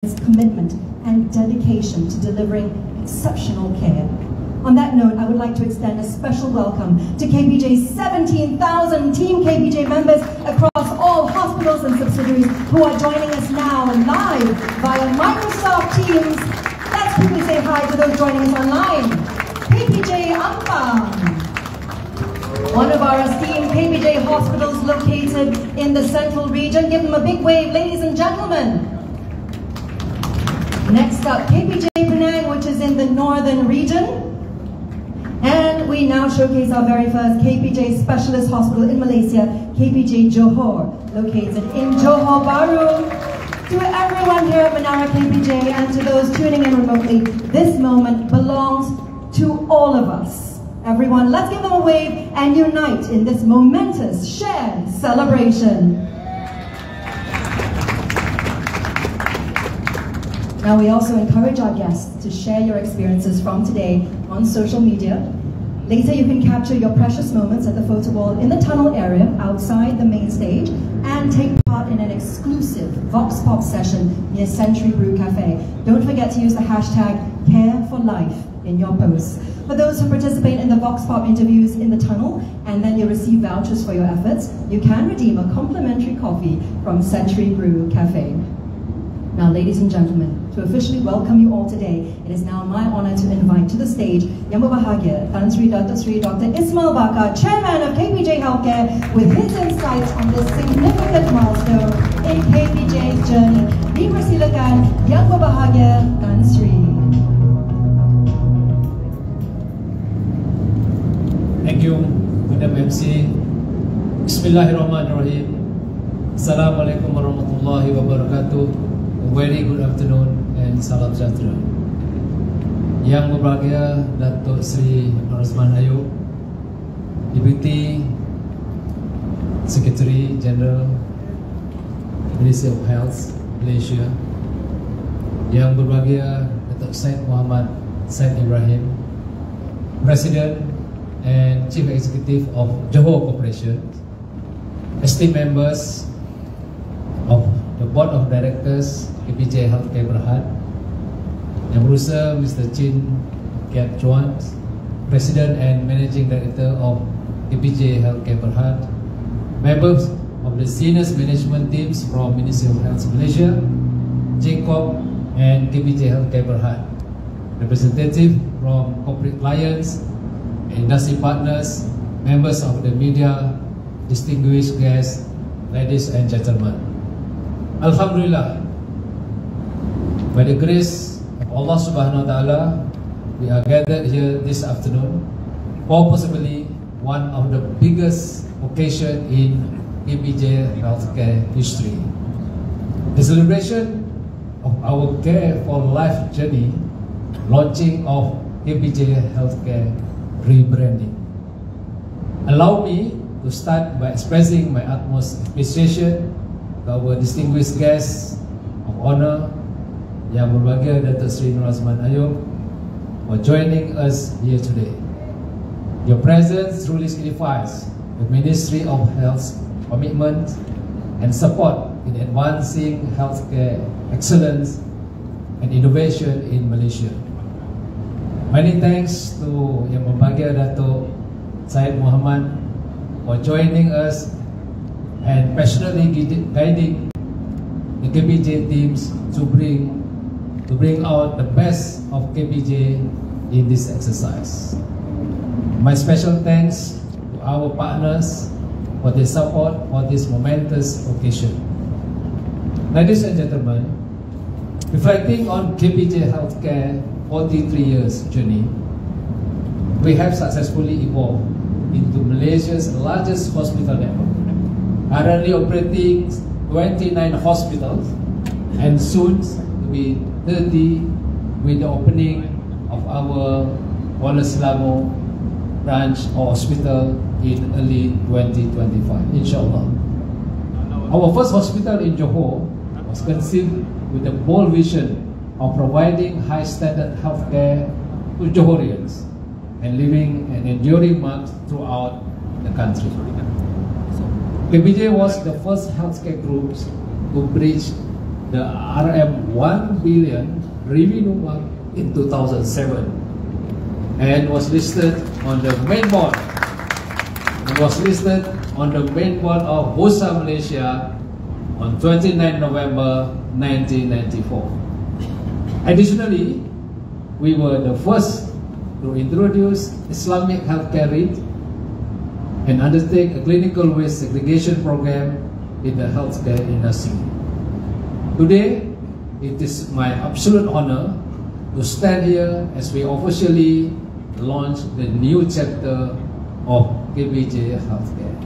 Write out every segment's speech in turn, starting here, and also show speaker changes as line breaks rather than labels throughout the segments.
its commitment and dedication to delivering exceptional care. On that note, I would like to extend a special welcome to KPJ's 17,000 Team KPJ members across all hospitals and subsidiaries who are joining us now live via Microsoft Teams. Let's quickly say hi to those joining us online. KPJ Ampang, one of our esteemed KPJ hospitals located in the central region. Give them a big wave, ladies and gentlemen. Next up, KPJ Penang, which is in the northern region. And we now showcase our very first KPJ specialist hospital in Malaysia, KPJ Johor, located in Johor Bahru. To everyone here at Menara KPJ and to those tuning in remotely, this moment belongs to all of us. Everyone, let's give them a wave and unite in this momentous shared celebration. Now, we also encourage our guests to share your experiences from today on social media. Later, you can capture your precious moments at the photo wall in the tunnel area outside the main stage and take part in an exclusive Vox Pop session near Century Brew Cafe. Don't forget to use the hashtag #CareForLife in your posts. For those who participate in the Vox Pop interviews in the tunnel and then you receive vouchers for your efforts, you can redeem a complimentary coffee from Century Brew Cafe. Now, ladies and gentlemen, to officially welcome you all today, it is now my honor to invite to the stage Yang Berbahagia Tan Sri Dr. Ismail Bakar, Chairman of KPJ Healthcare, with his insights on this significant milestone in KPJ's journey. Dipersilakan Yang Berbahagia Tan Sri.
Thank you, Madam MC. Bismillahirrahmanirrahim. Assalamualaikum warahmatullahi wabarakatuh. Very good afternoon and salam sejahtera. Yang berbahagia Datuk Sri Rosman Ayub, Deputy Secretary General Ministry of Health Malaysia. Yang berbahagia Datuk Syed Muhammad Syed Ibrahim, President and Chief Executive of Johor Corporation, esteemed members of the Board of Directors KPJ Healthcare Berhad, Yang Berusaha Mr. Chin Kiat Chuan, President and Managing Director of KPJ Healthcare Berhad, members of the senior management teams from Ministry of Health Malaysia, Jacob and KPJ Healthcare Berhad, representative from corporate clients, industry partners, members of the media, distinguished guests, ladies and gentlemen. Alhamdulillah, by the grace of Allah Subhanahu Wa Taala, we are gathered here this afternoon for possibly one of the biggest occasion in KPJ healthcare history. The celebration of our Care for Life journey, launching of KPJ Healthcare Rebranding. Allow me to start by expressing my utmost appreciation to our distinguished guests of honor, Yang berbahagia Datuk Sri Rosman Ayub, for joining us here today. Your presence truly signifies the Ministry of Health's commitment and support in advancing healthcare excellence and innovation in Malaysia. Many thanks to Yang berbahagia Datuk Syed Muhammad for joining us and passionately guiding the KPJ teams to bring out the best of KPJ in this exercise. My special thanks to our partners for their support for this momentous occasion. Ladies and gentlemen, reflecting on KPJ Healthcare 43 years journey, we have successfully evolved into Malaysia's largest hospital network, currently operating 29 hospitals and soon to be 30 with the opening of our Kuala Selangor branch or hospital in early 2025, inshallah. Our first hospital in Johor was conceived with the bold vision of providing high standard healthcare to Johorians and leaving an enduring mark throughout the country. KPJ was the first healthcare group to bridge the RM 1 billion revenue mark in 2007 and was listed on the main board. It was listed on the main board of Bursa Malaysia on 29 November 1994. Additionally, we were the first to introduce Islamic healthcare rate and undertake a clinical waste segregation program in the healthcare industry. Today, it is my absolute honor to stand here as we officially launch the new chapter of KBJ Healthcare.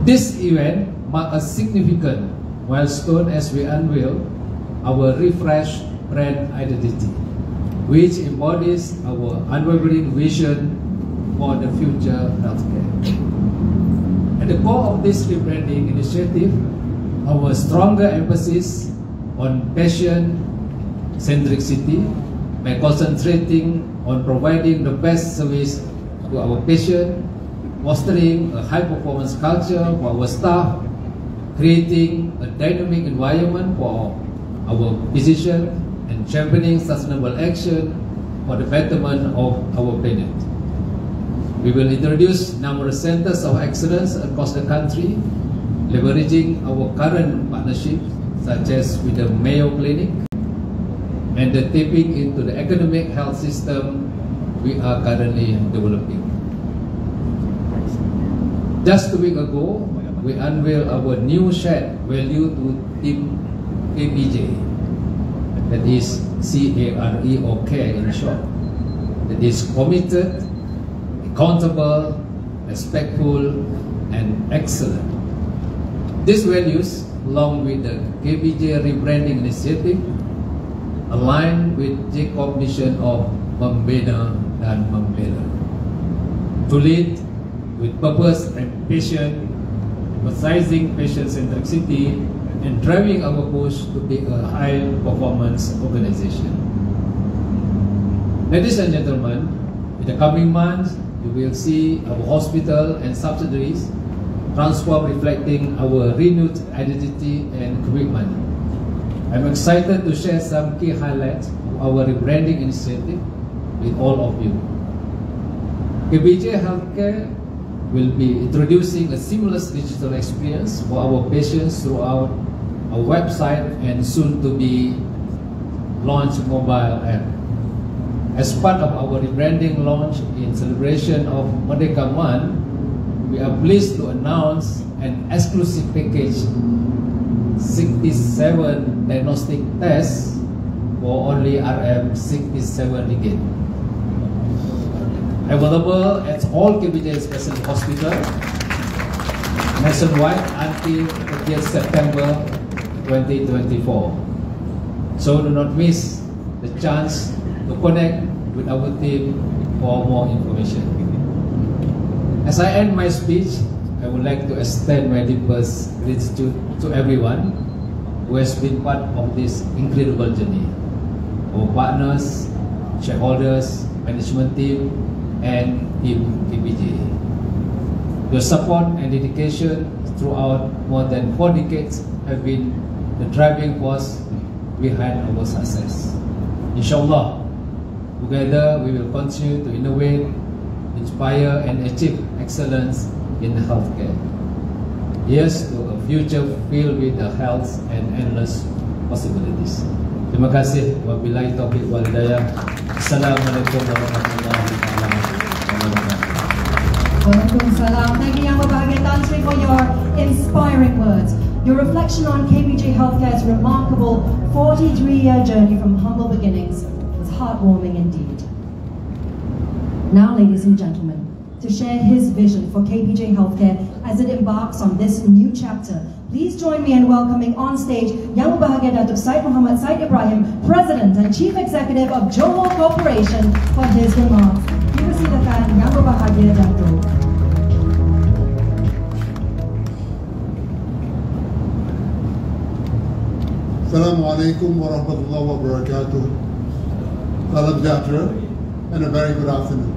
This event marks a significant milestone as we unveil our refreshed brand identity, which embodies our unwavering vision for the future healthcare. At the core of this rebranding initiative, our stronger emphasis on patient centricity by concentrating on providing the best service to our patient, fostering a high-performance culture for our staff, creating a dynamic environment for our physicians, and championing sustainable action for the betterment of our planet. We will introduce numerous centers of excellence across the country, leveraging our current partnerships such as with the Mayo Clinic and the tapping into the academic health system we are currently developing. Just a week ago, we unveiled our new shared value to Team KBJ, that is CARE or CARE in short, that is committed, accountable, respectful, and excellent. These values, along with the KBJ Rebranding Initiative, align with Jacob's mission of Membina dan Membela, to lead with purpose and passion, emphasizing patient centricity, and driving our push to be a high-performance organization. Ladies and gentlemen, in the coming months, you will see our hospital and subsidiaries transform, reflecting our renewed identity and commitment. I'm excited to share some key highlights of our rebranding initiative with all of you. KBJ Healthcare will be introducing a seamless digital experience for our patients throughout our website and soon to be launched mobile app. As part of our rebranding launch in celebration of Merdeka Month, we are pleased to announce an exclusive package, 67 diagnostic tests for only RM 67 ringgit. Available at all KBJ specialty hospitals nationwide until 30th September 2024. So do not miss the chance to connect with our team for more information. As I end my speech, I would like to extend my deepest gratitude to everyone who has been part of this incredible journey. Our partners, shareholders, management team, and Team KBJ. Your support and dedication throughout more than 4 decades have been the driving force behind our success. Inshallah, together we will continue to innovate, inspire, and achieve excellence in healthcare. Here's to a future filled with the health and endless possibilities. Terima kasih. Wabillahi taufiq wal hidayah. Assalamualaikum warahmatullahi wabarakatuh.
Waalaikumsalam. Thank you, Yang Berbahagia Tan Sri, for your inspiring words. Your reflection on KBJ Healthcare's remarkable 43-year journey from humble beginnings was heartwarming indeed. Now, ladies and gentlemen, to share his vision for KBJ Healthcare as it embarks on this new chapter, please join me in welcoming on stage Yang Berbahagia Datuk Syed Muhammad Syed Ibrahim, President and Chief Executive of Johor Corporation, for his remarks. Dipersilakan Yang Berbahagia Datuk.
Assalamualaikum warahmatullahi wabarakatuh. Salam sejahtera and a very good afternoon.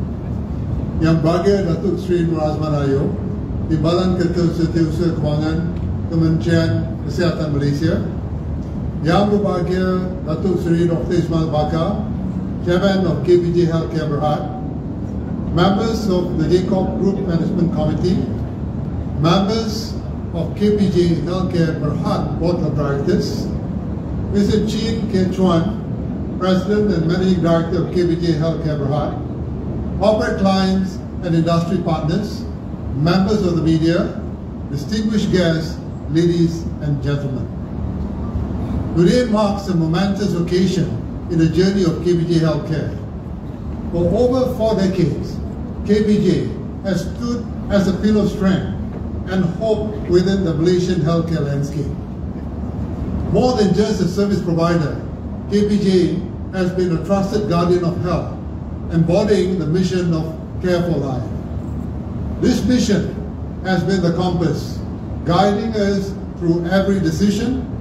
Yang Berbahagia Datuk Seri Nur Azman Ayo, Timbalan Ketua Setiausaha Kewangan Kementerian Kesihatan Malaysia, Yang Berbahagia Datuk Seri Dr. Ismail Bakar, Chairman of KPJ Healthcare Berhad, members of the JCOP Group Management Committee, members of KPJ Healthcare Berhad Board of Directors, Mr. Chin K. Chuan, President and Managing Director of KPJ Healthcare Berhad, corporate clients and industry partners, members of the media, distinguished guests, ladies and gentlemen. Today marks a momentous occasion in the journey of KPJ Healthcare. For over 4 decades, KPJ has stood as a pillar of strength and hope within the Malaysian healthcare landscape. More than just a service provider, KPJ has been a trusted guardian of health, embodying the mission of Care for Life. This mission has been the compass, guiding us through every decision,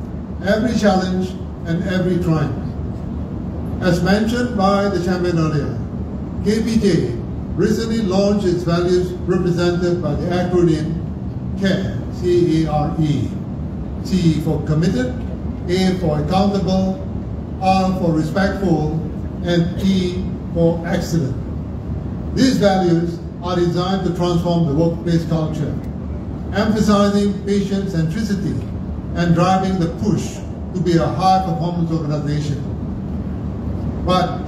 every challenge, and every triumph. As mentioned by the chairman earlier, KPJ recently launched its values represented by the acronym CARE, C-A-R-E. C for committed, A for accountable, R for respectful, and E for excellent. These values are designed to transform the workplace culture, emphasizing patient centricity and driving the push to be a high-performance organization. But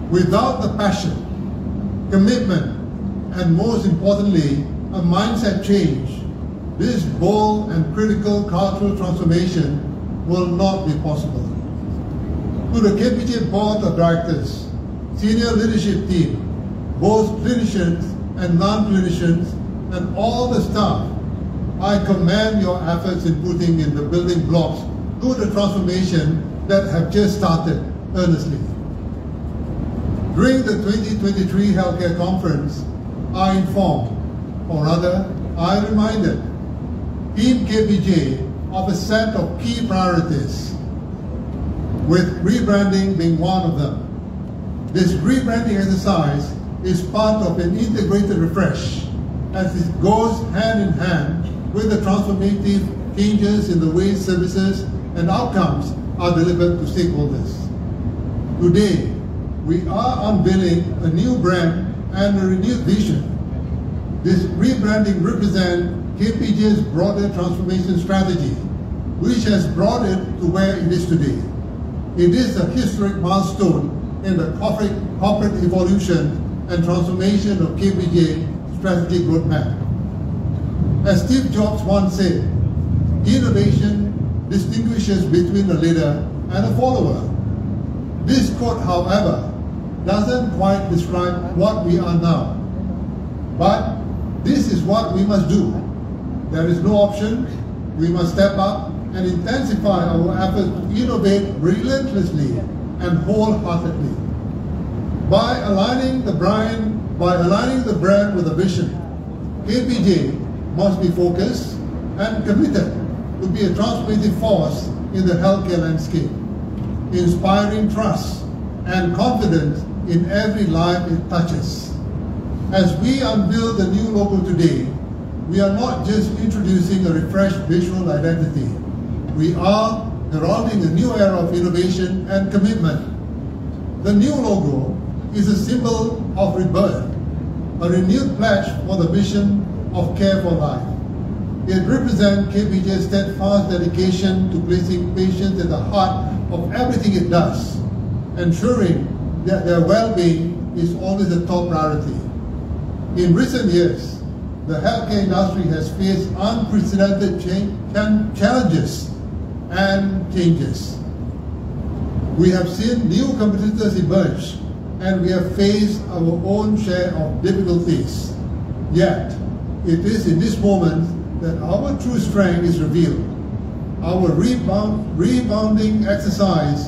without the passion, commitment, and most importantly, a mindset change, this bold and critical cultural transformation will not be possible. To the KPJ Board of Directors, senior leadership team, both clinicians and non-clinicians, and all the staff, I commend your efforts in putting in the building blocks to the transformation that have just started earnestly. During the 2023 Healthcare Conference, I informed, or rather, I reminded Team KPJ of a set of key priorities, with rebranding being one of them. This rebranding exercise is part of an integrated refresh, as it goes hand in hand with the transformative changes in the way services and outcomes are delivered to stakeholders. Today, we are unveiling a new brand and a renewed vision. This rebranding represents KPJ's broader transformation strategy, which has brought it to where it is today. It is a historic milestone in the corporate evolution and transformation of KPJ strategic roadmap. As Steve Jobs once said, innovation distinguishes between a leader and a follower. This quote, however, doesn't quite describe what we are now. But this is what we must do. There is no option. We must step up and intensify our efforts to innovate relentlessly and wholeheartedly. By aligning the brand with a vision, KPJ must be focused and committed to be a transformative force in the healthcare landscape, inspiring trust and confidence in every life it touches. As we unveil the new logo today, we are not just introducing a refreshed visual identity. We are heralding a new era of innovation and commitment. The new logo is a symbol of rebirth, a renewed pledge for the mission of Care for Life. It represents KPJ's steadfast dedication to placing patients at the heart of everything it does, ensuring that their well-being is always a top priority. In recent years, the healthcare industry has faced unprecedented challenges and changes. We have seen new competitors emerge, and we have faced our own share of difficulties. Yet, it is in this moment that our true strength is revealed. Our rebounding exercise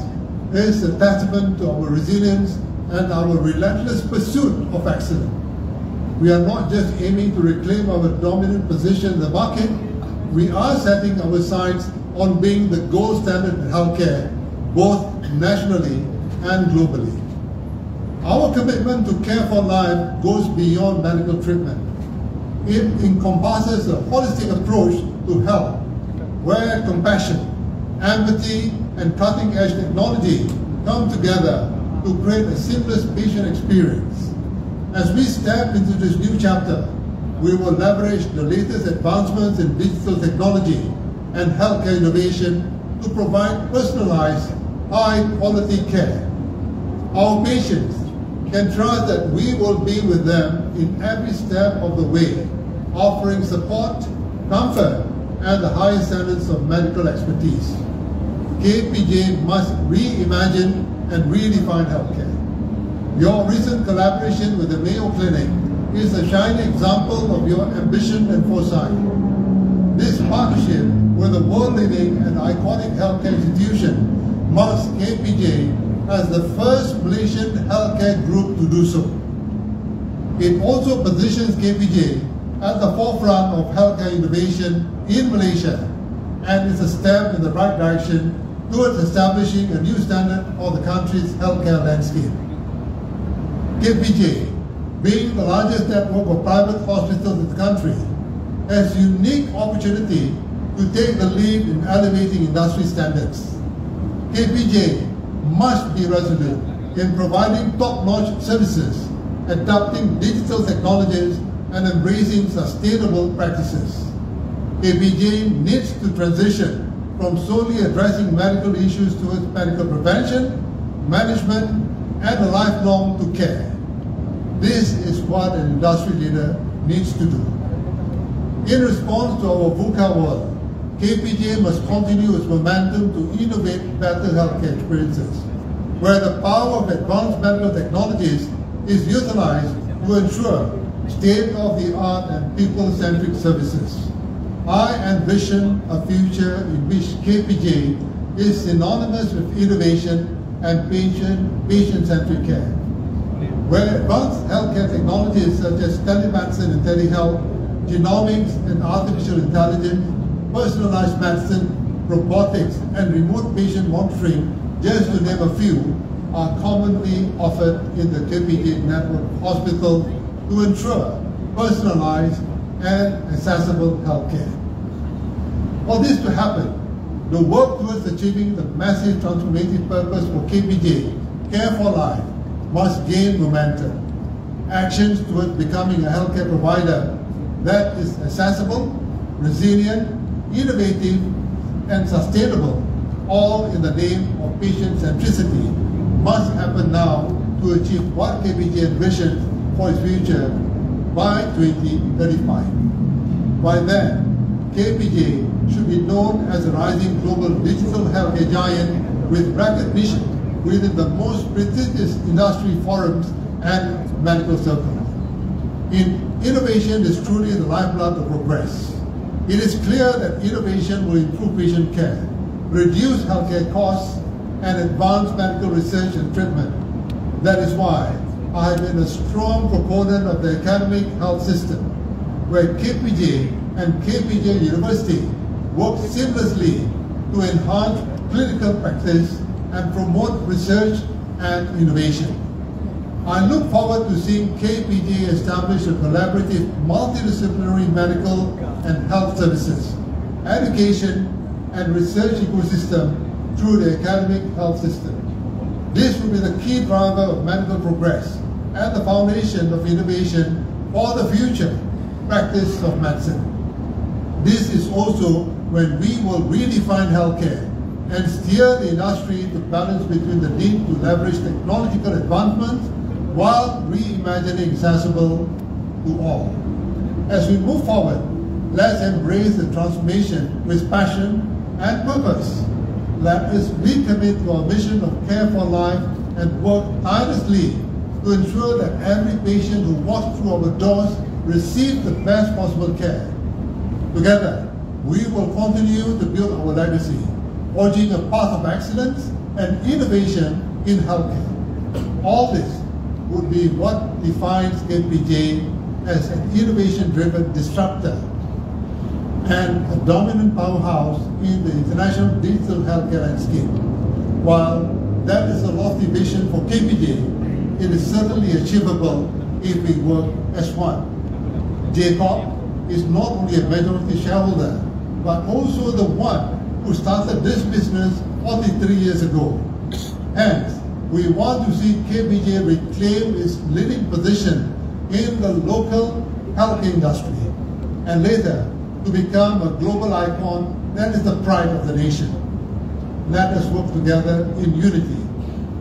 is a testament to our resilience and our relentless pursuit of excellence. We are not just aiming to reclaim our dominant position in the market, we are setting our sights on being the gold standard in healthcare, both nationally and globally. Our commitment to Care for Life goes beyond medical treatment. It encompasses a holistic approach to health, where compassion, empathy, and cutting-edge technology come together to create a seamless patient experience. As we step into this new chapter, we will leverage the latest advancements in digital technology and healthcare innovation to provide personalized, high-quality care. Our patients can trust that we will be with them in every step of the way, offering support, comfort, and the highest standards of medical expertise. KPJ must reimagine and redefine healthcare. Your recent collaboration with the Mayo Clinic is a shining example of your ambition and foresight. This partnership with a world-leading and iconic healthcare institution marks KPJ as the first Malaysian healthcare group to do so. It also positions KPJ at the forefront of healthcare innovation in Malaysia and is a step in the right direction towards establishing a new standard for the country's healthcare landscape. KPJ, being the largest network of private hospitals in the country, has unique opportunity to take the lead in elevating industry standards. KPJ must be resolute in providing top-notch services, adopting digital technologies, and embracing sustainable practices. KPJ needs to transition from solely addressing medical issues towards medical prevention, management, and a lifelong to care. This is what an industry leader needs to do. In response to our VUCA world, KPJ must continue its momentum to innovate better healthcare experiences, where the power of advanced medical technologies is utilized to ensure state-of-the-art and people-centric services. I envision a future in which KPJ is synonymous with innovation and patient-centric care, where advanced healthcare technologies such as telemedicine and telehealth, genomics and artificial intelligence, personalized medicine, robotics, and remote patient monitoring, just to name a few, are commonly offered in the KPJ network of hospitals to ensure personalized and accessible healthcare. For this to happen, the work towards achieving the massive transformative purpose for KPJ, Care for Life, must gain momentum. Actions towards becoming a healthcare provider that is accessible, resilient, innovative, and sustainable, all in the name of patient centricity, must happen now to achieve what KPJ envisions for its future by 2035. By then, KPJ should be known as a rising global digital healthcare giant with recognition within the most prestigious industry forums and medical circles. Innovation is truly the lifeblood of progress. It is clear that innovation will improve patient care, reduce healthcare costs, and advance medical research and treatment. That is why I have been a strong proponent of the academic health system, where KPJ and KPJ University work seamlessly to enhance clinical practice and promote research and innovation. I look forward to seeing KPJ establish a collaborative multidisciplinary medical and health services, education, and research ecosystem through the academic health system. This will be the key driver of medical progress and the foundation of innovation for the future practice of medicine. This is also when we will redefine healthcare and steer the industry to balance between the need to leverage technological advancements while reimagining accessible to all. As we move forward, let's embrace the transformation with passion and purpose. Let us recommit to our mission of care for life and work tirelessly to ensure that every patient who walks through our doors receives the best possible care. Together, we will continue to build our legacy, forging a path of excellence and innovation in healthcare. All this would be what defines KPJ as an innovation-driven disruptor and a dominant powerhouse in the international digital healthcare landscape. While that is a lofty vision for KPJ, it is certainly achievable if we work as one. Jacob is not only a majority shareholder, but also the one who started this business 43 years ago. Hence, we want to see KBJ reclaim its leading position in the local health industry and later to become a global icon that is the pride of the nation. Let us work together in unity.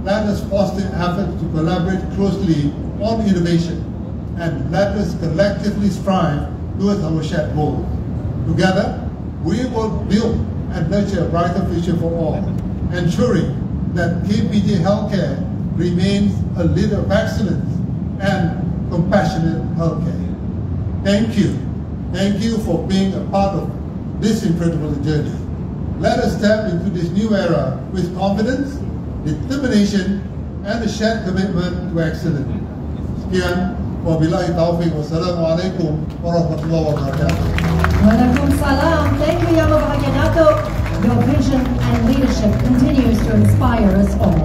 Let us foster efforts to collaborate closely on innovation, and let us collectively strive towards our shared goal. Together, we will build and nurture a brighter future for all, ensuring that KBJ Healthcare remains a leader of excellence and compassionate healthcare. Thank you. Thank you for being a part of this incredible journey. Let us step into this new era with confidence, determination, and a shared commitment to excellence. Sekian, wabillahi taufiq, wassalamualaikum warahmatullahi wabarakatuh.
Waalaikumsalam. Thank you, Yang Berbahagia Datuk. Your vision and leadership continues to inspire us all.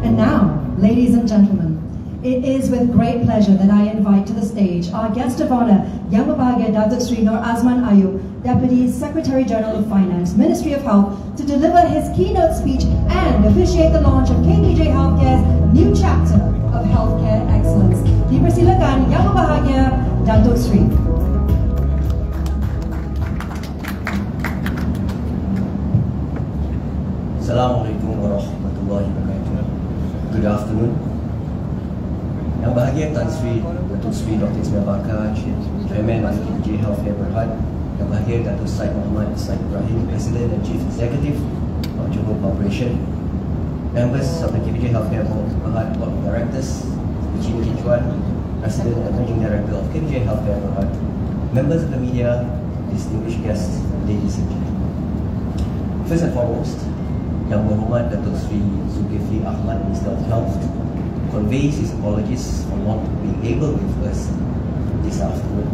And now, ladies and gentlemen, it is with great pleasure that I invite to the stage our guest of honor, Yang Berbahagia Datuk Sri Nur Azman Ayub, Deputy Secretary General of Finance, Ministry of Health, to deliver his keynote speech and officiate the launch of KBJ Healthcare's new chapter of healthcare excellence. Dipersilakan Yang Berbahagia Datuk Sri.
Assalamualaikum warahmatullahi wabarakatuh. Good afternoon. Yang Berbahagia Tan Sri Datuk Sri Dr. Ismail Bakar, Chairman of KBJ Healthcare Berhad, Yang Berbahagia Datuk Syed Muhammad Syed Ibrahim, President and Chief Executive of Johor Corporation, members of the KBJ Healthcare Berhad Board of Directors, Eugene Kichuan, President and Managing Director of KBJ Healthcare Berhad, members of the media, distinguished guests, ladies and gentlemen. First and foremost, Yang Berhormat Datuk Sri Zulkifli Ahmad, Minister of Health, conveys his apologies for not being able with us this afternoon.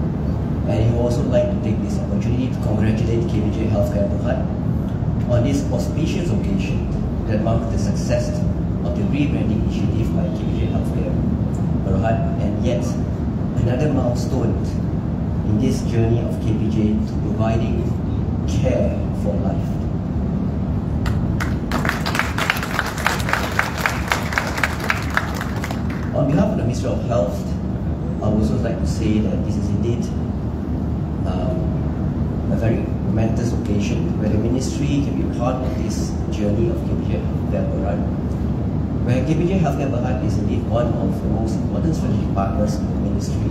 And he would also like to take this opportunity to congratulate KBJ Healthcare Berhad on this auspicious occasion that marked the success of the rebranding initiative by KBJ Healthcare Berhad, and yet another milestone in this journey of KBJ to providing care for life. On behalf of the Ministry of Health, I would also like to say that this is indeed a very momentous occasion where the Ministry can be part of this journey of KBJ Healthcare Berhad, where KBJ Healthcare Berhad is indeed one of the most important strategic partners of the Ministry,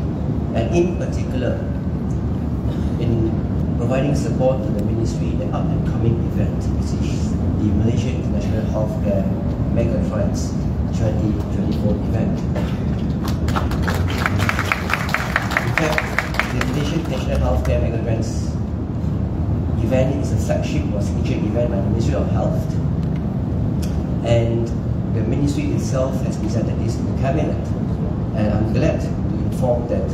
and in particular, in providing support to the Ministry in the up-and-coming event, which is the Malaysia International Healthcare Mega Trends 2024 event. In fact, the Malaysia International Healthcare Mega Trends event is a flagship or signature event by the Ministry of Health, and the Ministry itself has presented this to the Cabinet, and I'm glad to inform that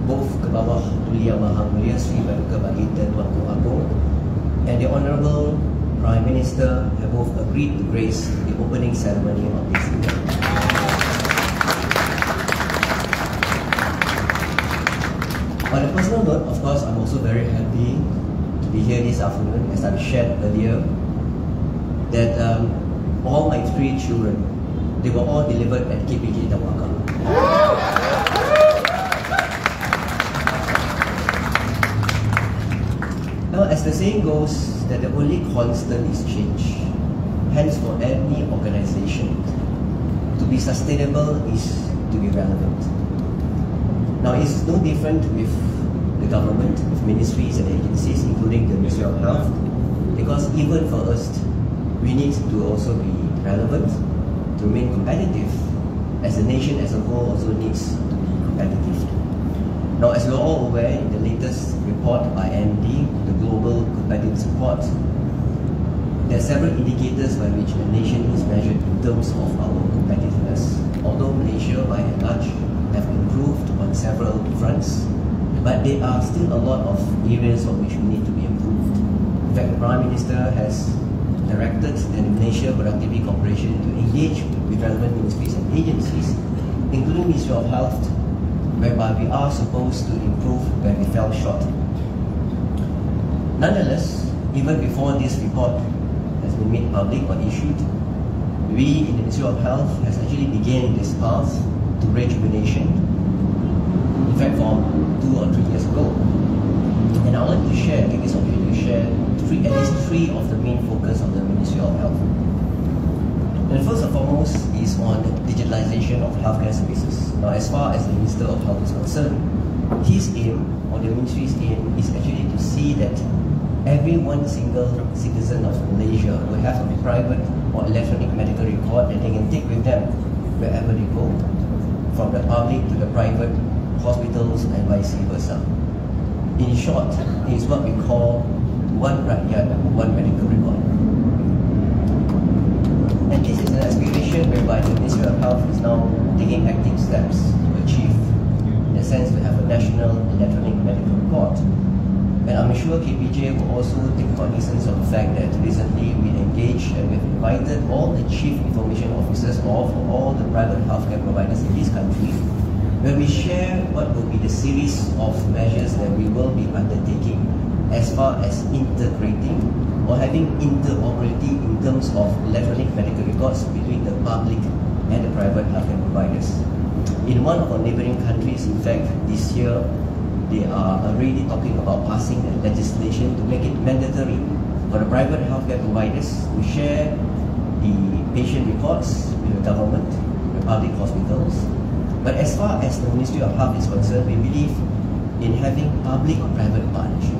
both Kebawah Tuli Yang Maha Mulia Sri Baginda Tuanku Agong and the Honourable Prime Minister have both agreed to grace the opening ceremony of this event. On a personal note, of course, I'm also very happy to be here this afternoon, as I've shared earlier, that all my 3 children, they were all delivered at KBJ Tawakal. Now, as the saying goes, that the only constant is change. Hence, for any organization, to be sustainable is to be relevant. Now, it's no different with the government, with ministries and agencies, including the Ministry of Health, because even for us, we need to also be relevant, to remain competitive, as the nation as a whole also needs to be competitive. Now, as we're all aware, in the latest report by MD, the Global Competitive Report, there are several indicators by which a nation is measured in terms of our competitiveness. Although Malaysia, by and large, have improved on several fronts, but there are still a lot of areas on which we need to be improved. In fact, the Prime Minister has directed the Malaysia Productivity Corporation to engage with relevant ministries and agencies, including Ministry of Health, whereby we are supposed to improve where we fell short. Nonetheless, even before this report has been made public or issued, we in the Ministry of Health has actually begun this path to rejuvenation, in fact from 2 or 3 years ago. And I would like to share, take this opportunity to share at least three of the main focus of the Ministry of Health. And first and foremost is on the digitalization of healthcare services. Now, as far as the Minister of Health is concerned, his aim, or the Ministry's aim, is actually to see that every one single citizen of Malaysia will have a private or electronic medical record that they can take with them wherever they go, from the public to the private hospitals and vice versa. In short, it is what we call one rakyat, one medical record. And this is an aspiration whereby the Ministry of Health is now taking active steps to achieve, in a sense, to have a national electronic medical record. And I'm sure KPJ will also take cognizance of the fact that recently we engaged and we've invited all the chief information officers of all the private healthcare providers in this country, where we share what will be the series of measures that we will be undertaking as far as integrating or having interoperability in terms of electronic medical records between the public and the private healthcare providers. In one of our neighboring countries, in fact, this year, they are already talking about passing a legislation to make it mandatory for the private healthcare providers to share the patient records with the government, the public hospitals. But as far as the Ministry of Health is concerned, we believe in having public-private partnership.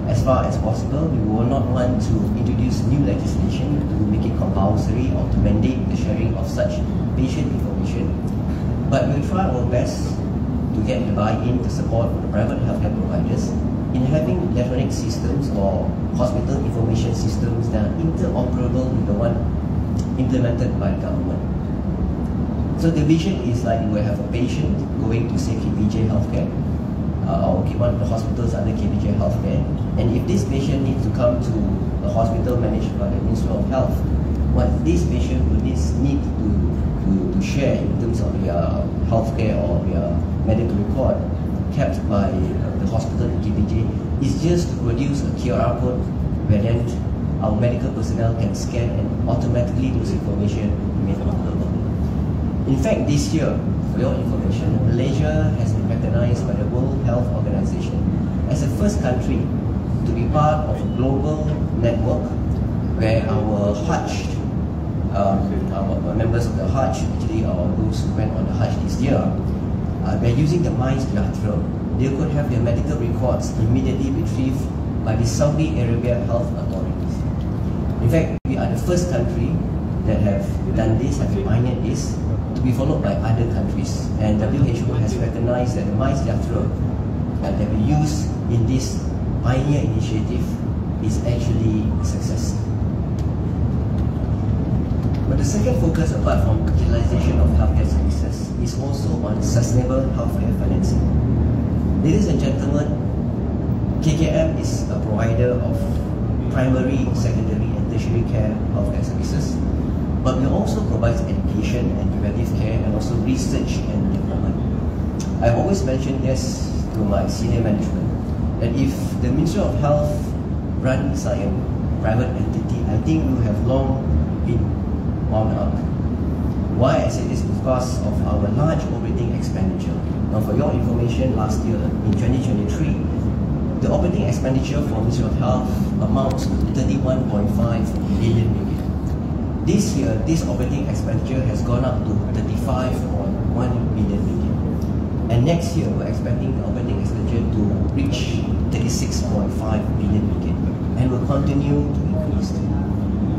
As far as possible, we will not want to introduce new legislation to make it compulsory or to mandate the sharing of such patient information. But we'll try our best to get the buy-in to support the private healthcare providers in having electronic systems or hospital information systems that are interoperable with the one implemented by the government. So the vision is like we will have a patient going to say KPJ Healthcare, or one of the hospitals under KPJ Healthcare, and if this patient needs to come to a hospital managed by the Ministry of Health, what this patient will need to share in terms of their healthcare or their medical record kept by the hospital in KPJ is just to produce a QR code where then our medical personnel can scan and automatically those information made available. In fact, this year, for your information, Malaysia has been recognized by the World Health Organization as the first country to be part of a global network where our Hajj, our members of the Hajj, actually those who went on the Hajj this year, by using the MICE platform, they could have their medical records immediately retrieved by the Saudi Arabia health authorities. In fact, we are the first country that have done this, have pioneered this, to be followed by other countries. And WHO has recognized that the MICE platform that we use in this pioneer initiative is actually a success. But the second focus, apart from digitalization of healthcare services, is also on sustainable healthcare financing. Ladies and gentlemen, KKM is a provider of primary, secondary, and tertiary care healthcare services, but we also provide education and preventive care and also research and development. I've always mentioned this to my senior management, that if the Ministry of Health runs like a private entity, I think we have long been wound up. Why I say this is because of our large operating expenditure. Now, for your information, last year in 2023, the operating expenditure for Ministry of Health amounts to 31.5 billion ringgit. This year, this operating expenditure has gone up to 35.1 billion ringgit. And next year, we're expecting the operating expenditure to reach 36.5 billion ringgit and will continue to increase.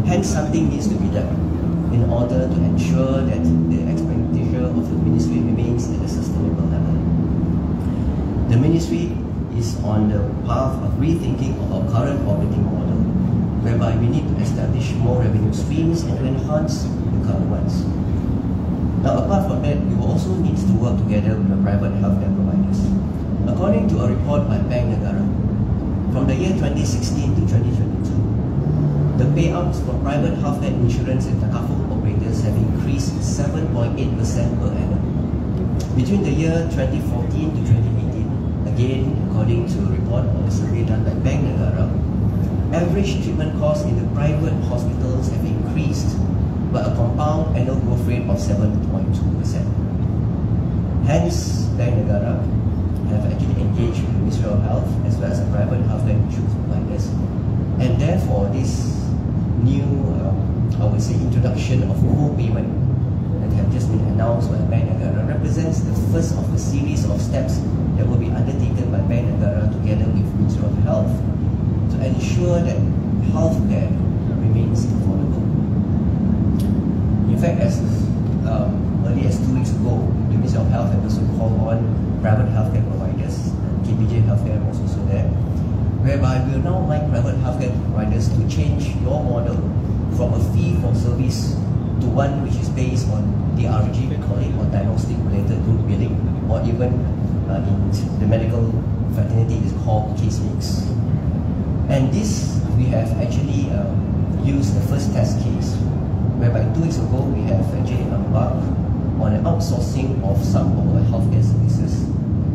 Hence, something needs to be done in order to ensure that the expenditure of the ministry remains at a sustainable level. The ministry is on the path of rethinking of our current operating model, whereby we need to establish more revenue streams and to enhance the current ones. Now, apart from that, we will also need to work together with the private healthcare providers. According to a report by Bank Menara, from the year 2016 to 2022, the payouts for private healthcare insurance and takaful operators have increased 7.8% per annum. Between the year 2014 to 2018, the again, according to a report of a survey done by Bank Menara, average treatment costs in the private hospitals have increased by a compound annual growth rate of 7.2%. Hence, Bank Menara have actually engaged with the Ministry of Health as well as the private healthcare insurance providers, and therefore this new, I would say, introduction of co-payment that have just been announced by Bank Negara represents the first of a series of steps that will be undertaken by Bank Negara together with Ministry of Health to ensure that healthcare remains affordable. In fact, as early as 2 weeks ago, the Ministry of Health had also called on private healthcare providers, KPJ Healthcare was also there, whereby we will now like private healthcare providers to change your model from a fee for service to one which is based on DRG, we call it, or diagnostic related group billing, or even in the medical fraternity is called case mix. And this we have actually used the first test case, whereby 2 weeks ago we have actually embarked on an outsourcing of some of our healthcare services,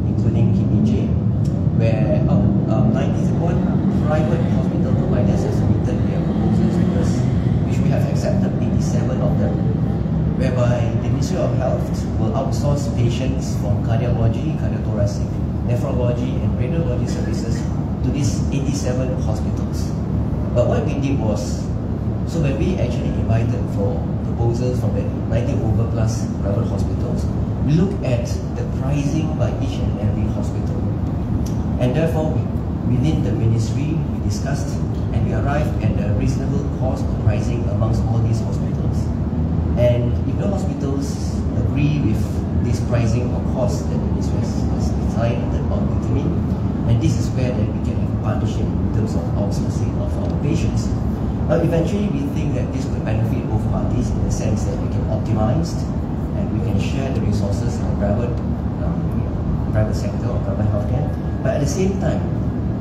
including KPJ, where 91 private hospital providers have submitted their proposals to us, which we have accepted 87 of them, whereby the Ministry of Health will outsource patients from cardiology, cardiothoracic, nephrology and radiology services to these 87 hospitals. But what we did was, so when we actually invited for proposals from the 90 over plus private hospitals, we looked at the pricing by each and every hospital. And therefore, within the ministry, we discussed and we arrived at a reasonable cost of pricing amongst all these hospitals. And if the hospitals agree with this pricing or cost that the ministry has decided or determined, and this is where then we can have partnership in terms of outsourcing of our patients. Now, eventually, we think that this will benefit both parties in the sense that we can optimize and we can share the resources in the private sector or private healthcare. But at the same time,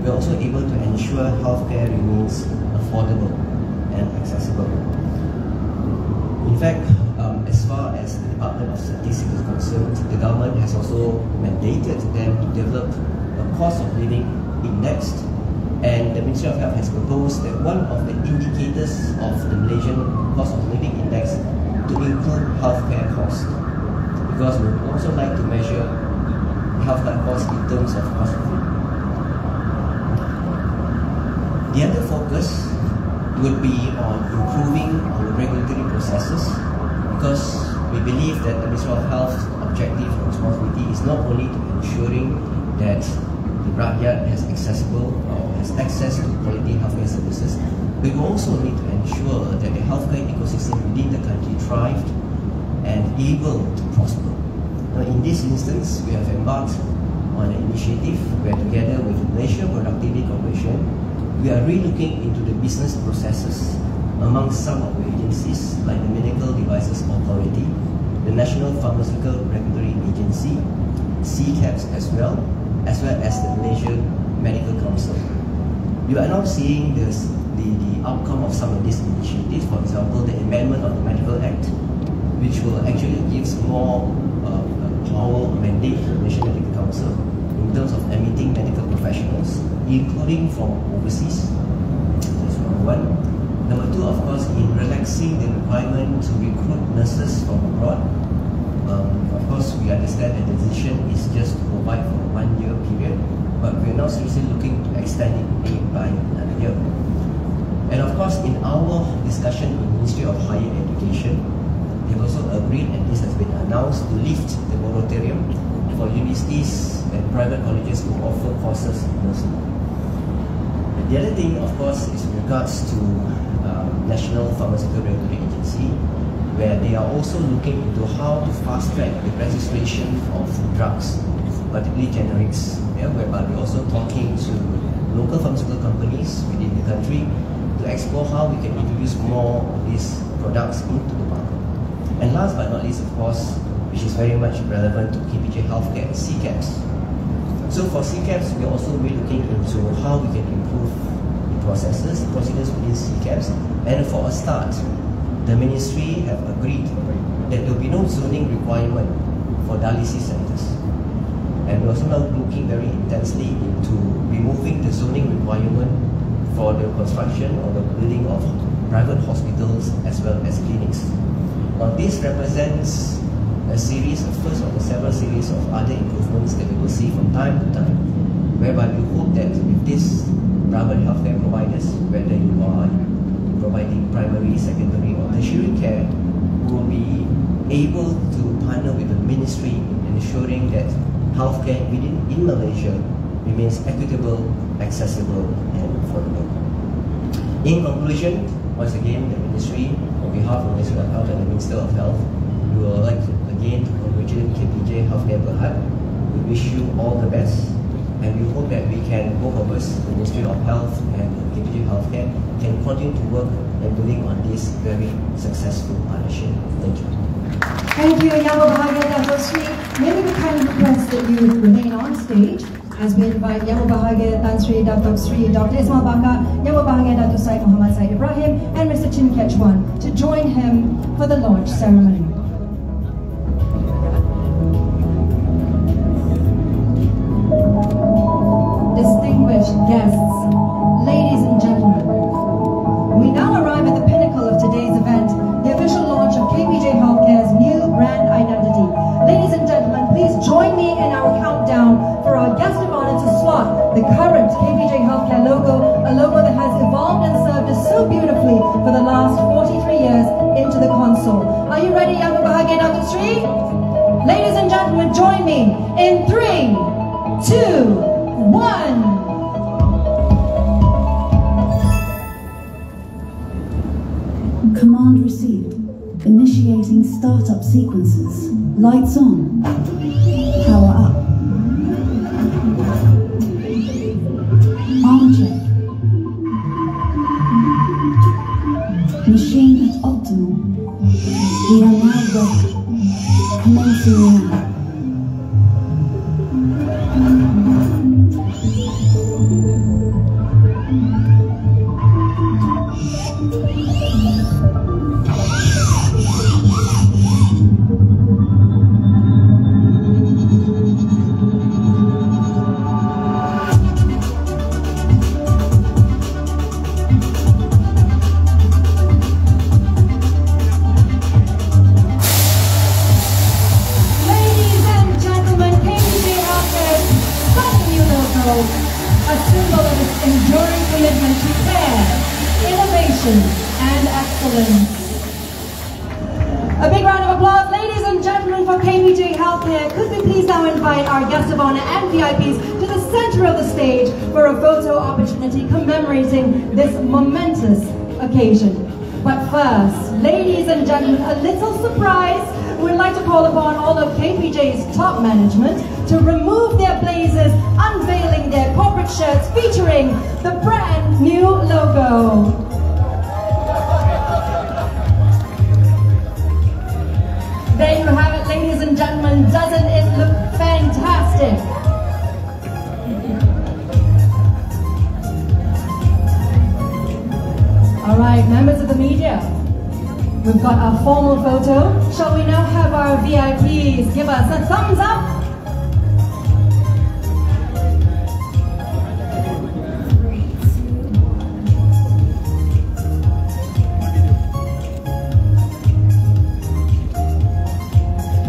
we're also able to ensure healthcare remains affordable and accessible. In fact, as far as the Department of Statistics is concerned, the government has also mandated them to develop a cost of living index, and the Ministry of Health has proposed that one of the indicators of the Malaysian cost of living index to include healthcare costs, because we would also like to measure healthcare costs in terms of cost of living. The other focus would be on improving our regulatory processes, because we believe that the Ministry of Health's objective and responsibility is not only to ensuring that the rakyat has access to quality healthcare services, but we also need to ensure that the healthcare ecosystem within the country thrived and able to prosper. Now, in this instance, we have embarked on an initiative where together with Malaysia Productivity Corporation, we are relooking into the business processes among some of the agencies like the Medical Devices Authority, the National Pharmaceutical Regulatory Agency, CCAPS as well as the Malaysian Medical Council. You are now seeing the outcome of some of these initiatives, for example, the amendment of the Medical Act, which will actually give more power or mandate to the National Medical Council in terms of admitting medical professionals, including from overseas. That's number one. Number two, of course, in relaxing the requirement to recruit nurses from abroad. Of course, we understand that the decision is just to provide for a 1 year period, but we are now seriously looking to extend it by another year. And of course, in our discussion in the Ministry of Higher Education, they have also agreed, and this has been announced, to lift the moratorium for universities and private colleges to offer courses in nursing. The other thing, of course, is in regards to National Pharmaceutical Regulatory Agency, where they are also looking into how to fast-track the registration of drugs, particularly generics, whereby we're also talking to local pharmaceutical companies within the country to explore how we can introduce more of these products into the market. And last but not least, of course, which is very much relevant to KPJ Healthcare, CCAPS. So for CCAPS, we're also really looking into how we can improve the procedures within CCAPS. And for a start, the ministry have agreed that there will be no zoning requirement for dialysis centers. And we're also now looking very intensely into removing the zoning requirement for the construction or the building of private hospitals as well as clinics. Now this represents a series, the first of the several series of other improvements that we will see from time to time, whereby we hope that with these private healthcare providers, whether you are providing primary, secondary or tertiary care, will be able to partner with the ministry in ensuring that healthcare in Malaysia remains equitable, accessible and affordable. In conclusion, once again, the ministry, on behalf of the Ministry of Health and the Minister of Health, we would like to again congratulate KPJ Healthcare Berhad. We wish you all the best, and we hope that we can, both of us, the Ministry of Health and KPJ Healthcare, can continue to work and building on this very successful partnership. Thank you.
Thank you, Yang Berbahagia Dato' Sri. May we kindly request that you remain on stage as we invite Yang Berbahagia Tan Sri Dato' Sri Dr. Ismail Bakar, Yang Berbahagia Dato' Syed Muhammad Syed Ibrahim, and Mr. Chin Ketchwan to join him for the launch ceremony. Distinguished guests, ladies and gentlemen, we now arrive at the pinnacle of today's event, the official launch of KPJ Healthcare's new brand identity. Ladies and gentlemen, please join me in our countdown for our guest of honor to slot the current KPJ Healthcare logo, a logo that has evolved and served us so beautifully for the last 43 years into the console. Are you ready, Yang Berbahagia Dato' Sri? Ladies and gentlemen, join me in 3, 2, 1.
Command received. Initiating startup sequences. Lights on. Power up. Arm check. Machine at optimal. We are now ready. Commencing now.
A symbol of its enduring commitment to care, innovation, and excellence. A big round of applause, ladies and gentlemen, for KPJ Healthcare. Could we please now invite our guests of honor and VIPs to the center of the stage for a photo opportunity commemorating this momentous occasion. But first, ladies and gentlemen, a little surprise. We'd like to call upon all of KPJ's top management to remove their blazers, unveiling their corporate shirts featuring the brand new logo. There you have it, ladies and gentlemen. Doesn't it look fantastic? All right, members of the media, we've got our formal photo. Shall we now have our VIPs give us a thumbs up?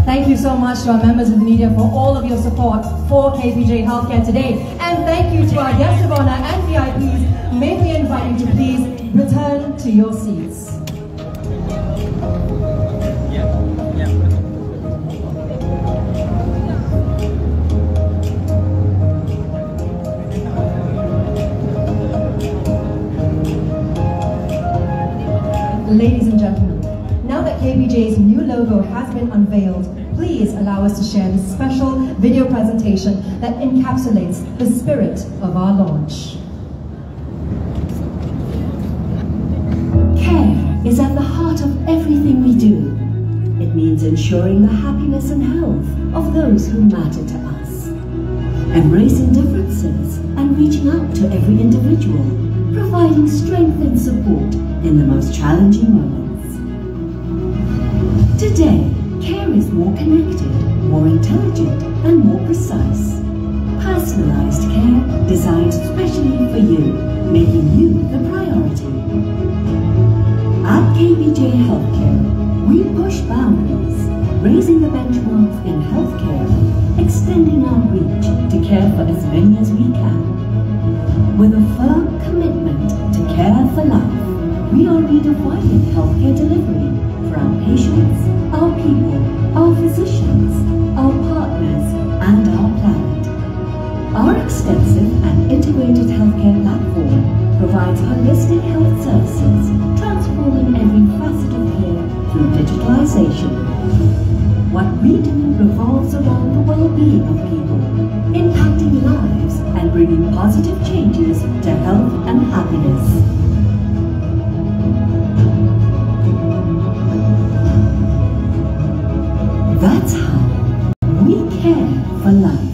Thank you so much to our members of the media for all of your support for KPJ Healthcare today. And thank you to our guests of honor and VIPs. May we invite you to please return to your seats. Ladies and gentlemen, now that KPJ's new logo has been unveiled, please allow us to share this special video presentation that encapsulates the spirit of our launch.
Care is at the heart of everything we do. It means ensuring the happiness and health of those who matter to us. Embracing differences and reaching out to every individual, providing strength and support in the most challenging moments. Today, care is more connected, more intelligent and more precise. Personalized care designed specially for you, making you the priority. At KBJ Healthcare, we push boundaries, raising the benchmarks in healthcare, extending our reach to care for as many as we can. With a firm commitment to care for life, we are redefining healthcare delivery for our patients, our people, our physicians, our partners, and our planet. Our extensive and integrated healthcare platform provides holistic health services, transforming every facet of care through digitalization. What we do revolves around the well-being of people, impacting lives and bringing positive changes to health and happiness. That's how we care for life.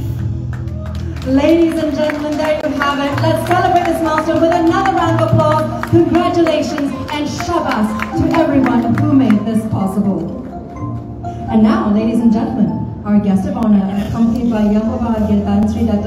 Ladies and gentlemen, there you have it. Let's celebrate this milestone with another round of applause. Congratulations and shabas to everyone who made this possible. And now, ladies and gentlemen, our guest of honor, accompanied by Yang Bahagia Tan Sri Dato'